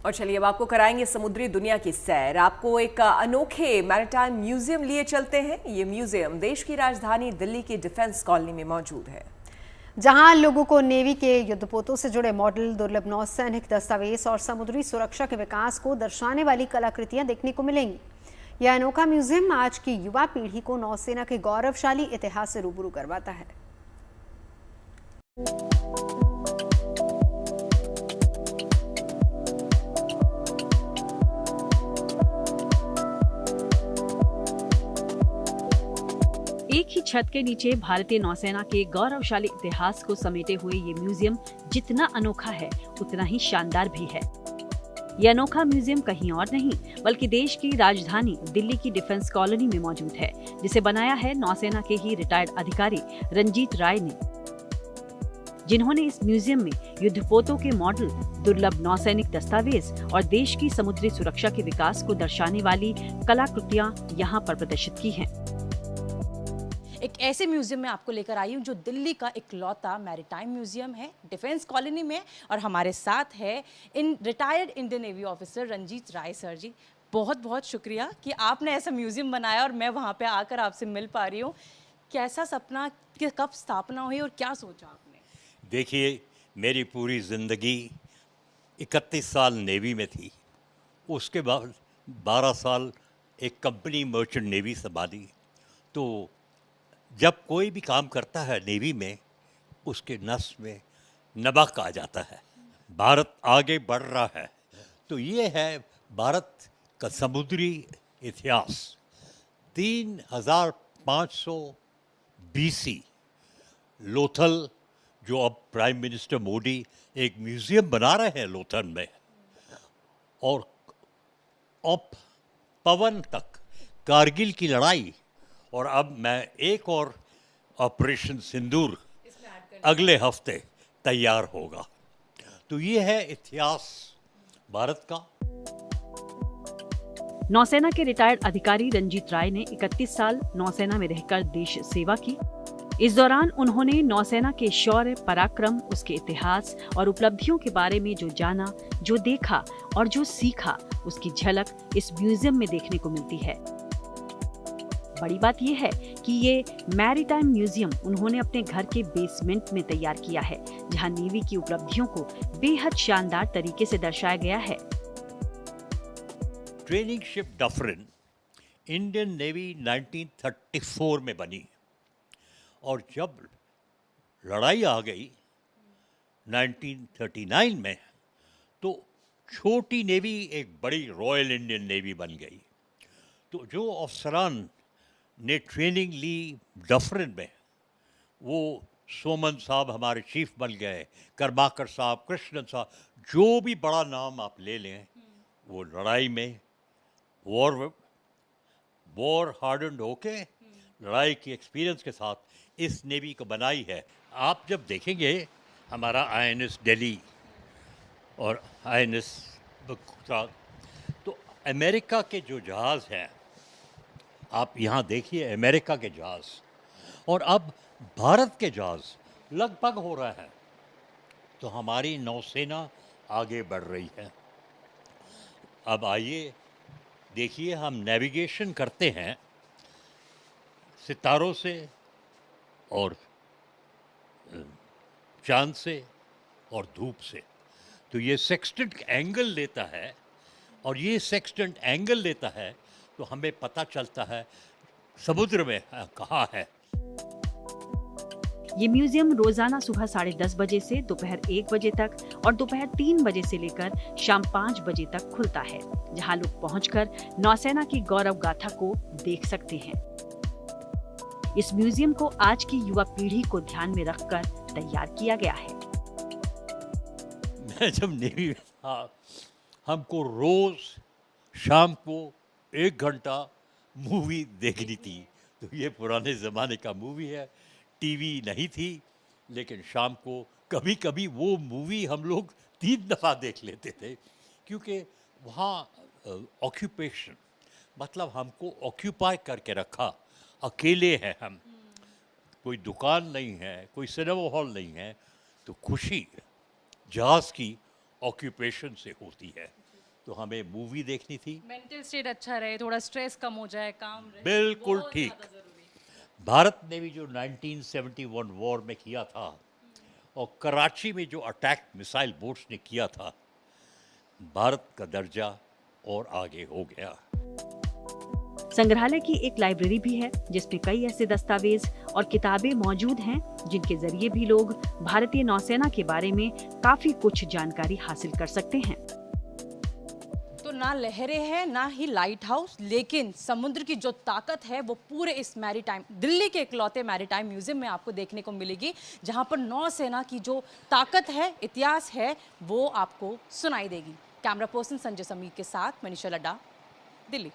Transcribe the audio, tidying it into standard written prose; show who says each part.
Speaker 1: और चलिए अब आपको कराएंगे समुद्री दुनिया की सैर। आपको एक अनोखे मैरीटाइम म्यूजियम लिए चलते हैं। ये म्यूजियम देश की राजधानी दिल्ली की डिफेंस कॉलोनी में मौजूद है,
Speaker 2: जहां लोगों को नेवी के युद्धपोतों से जुड़े मॉडल, दुर्लभ नौसैनिक दस्तावेज और समुद्री सुरक्षा के विकास को दर्शाने वाली कलाकृतियां देखने को मिलेंगी। यह अनोखा म्यूजियम आज की युवा पीढ़ी को नौसेना के गौरवशाली इतिहास से रूबरू करवाता है।
Speaker 3: एक ही छत के नीचे भारतीय नौसेना के गौरवशाली इतिहास को समेटे हुए ये म्यूजियम जितना अनोखा है उतना ही शानदार भी है। यह अनोखा म्यूजियम कहीं और नहीं बल्कि देश की राजधानी दिल्ली की डिफेंस कॉलोनी में मौजूद है, जिसे बनाया है नौसेना के ही रिटायर्ड अधिकारी रंजीत राय ने, जिन्होंने इस म्यूजियम में युद्धपोतों के मॉडल, दुर्लभ नौसैनिक दस्तावेज और देश की समुद्री सुरक्षा के विकास को दर्शाने वाली कलाकृतियां यहाँ पर प्रदर्शित की हैं।
Speaker 4: एक ऐसे म्यूजियम में आपको लेकर आई हूँ जो दिल्ली का इकलौता मैरीटाइम म्यूजियम है, डिफेंस कॉलोनी में। और हमारे साथ है retired Indian navy officer Ranjit Rai sir ji. बहुत बहुत शुक्रिया कि आपने ऐसा म्यूजियम बनाया और मैं वहाँ पे आकर आपसे मिल पा रही हूँ। कैसा सपना, कब स्थापना हुई और क्या सोचा आपने?
Speaker 5: देखिए, मेरी पूरी ज़िंदगी 31 साल नेवी में थी। उसके बाद 12 साल एक कंपनी मर्चेंट नेवी संभाली। तो जब कोई भी काम करता है नेवी में, उसके नस में नमक आ जाता है। भारत आगे बढ़ रहा है, तो ये है भारत का समुद्री इतिहास। 3500 BC लोथल, जो अब प्राइम मिनिस्टर मोदी एक म्यूज़ियम बना रहे हैं लोथल में, और अब पवन तक कारगिल की लड़ाई, और अब मैं एक और ऑपरेशन सिंदूर अगले हफ्ते तैयार होगा। तो ये है इतिहास भारत का।
Speaker 3: नौसेना के रिटायर्ड अधिकारी रंजीत राय ने 31 साल नौसेना में रहकर देश सेवा की। इस दौरान उन्होंने नौसेना के शौर्य, पराक्रम, उसके इतिहास और उपलब्धियों के बारे में जो जाना, जो देखा और जो सीखा, उसकी झलक इस म्यूजियम में देखने को मिलती है। बड़ी बात यह है कि ये मैरीटाइम म्यूजियम उन्होंने अपने घर के बेसमेंट में तैयार किया है, जहां नेवी की उपलब्धियों को बेहद शानदार तरीके से दर्शाया गया है।
Speaker 5: Training ship Dufferin Indian navy 1934 में बनी, और जब लड़ाई आ गई 1939 में, तो छोटी नेवी एक बड़ी रॉयल इंडियन नेवी बन गई। तो जो अफसरान ने ट्रेनिंग ली डफरिन में, वो सोमन साहब हमारे चीफ बन गए, करमाकर साहब, कृष्णन साहब, जो भी बड़ा नाम आप ले लें, वो लड़ाई में वॉर हार्डन्ड होके लड़ाई की एक्सपीरियंस के साथ इस नेवी को बनाई है। आप जब देखेंगे हमारा INS दिल्ली और INS गुजरात, तो अमेरिका के जो जहाज़ हैं, आप यहाँ देखिए अमेरिका के जहाज़, और अब भारत के जहाज़ लगभग हो रहा है। तो हमारी नौसेना आगे बढ़ रही है। अब आइए देखिए, हम नेविगेशन करते हैं सितारों से और चांद से और धूप से। तो ये सेक्सटेंट एंगल लेता है, और ये सेक्सटेंट एंगल लेता है तो हमें पता चलता है समुद्र में कहाँ है।
Speaker 3: ये म्यूजियम रोजाना सुबह 10:30 बजे से दोपहर 1 बजे तक और दोपहर 3 बजे से लेकर शाम 5 बजे तक खुलता है, जहां लोग पहुंचकर नौसेना की गौरव गाथा को देख सकते हैं। इस म्यूजियम को आज की युवा पीढ़ी को ध्यान में रखकर तैयार किया गया है।
Speaker 5: मैं जब नेवी में था, हमको रोज शाम को 1 घंटा मूवी देखनी थी। तो ये पुराने ज़माने का मूवी है, टीवी नहीं थी, लेकिन शाम को कभी कभी वो मूवी हम लोग 3 दफ़ा देख लेते थे, क्योंकि वहाँ ऑक्यूपेशन, मतलब हमको ऑक्यूपाई करके रखा। अकेले हैं हम, कोई दुकान नहीं है, कोई सिनेमा हॉल नहीं है, तो खुशी जहाज़ की ऑक्यूपेशन से होती है। तो हमें मूवी देखनी थी।
Speaker 4: मेंटल स्टेट अच्छा रहे, थोड़ा स्ट्रेस कम हो जाए, काम रहे,
Speaker 5: बिल्कुल
Speaker 4: बहुत
Speaker 5: ठीक।
Speaker 4: ज़्यादा ज़रूरी है।
Speaker 5: भारत ने भी जो 1971 वॉर में किया था और कराची में जो अटैक मिसाइल बोट्स ने किया था, भारत का दर्जा और आगे हो गया।
Speaker 3: संग्रहालय की एक लाइब्रेरी भी है जिसमें कई ऐसे दस्तावेज और किताबें मौजूद हैं जिनके जरिए भी लोग भारतीय नौसेना के बारे में काफी कुछ जानकारी हासिल कर सकते हैं।
Speaker 4: तो ना लहरें हैं ना ही लाइट हाउस, लेकिन समुद्र की जो ताकत है वो पूरे इस मैरीटाइम, दिल्ली के इकलौते मैरीटाइम म्यूजियम में आपको देखने को मिलेगी, जहां पर नौसेना की जो ताकत है, इतिहास है, वो आपको सुनाई देगी। कैमरा पर्सन संजय समीर के साथ मनीषा लड्डा, दिल्ली।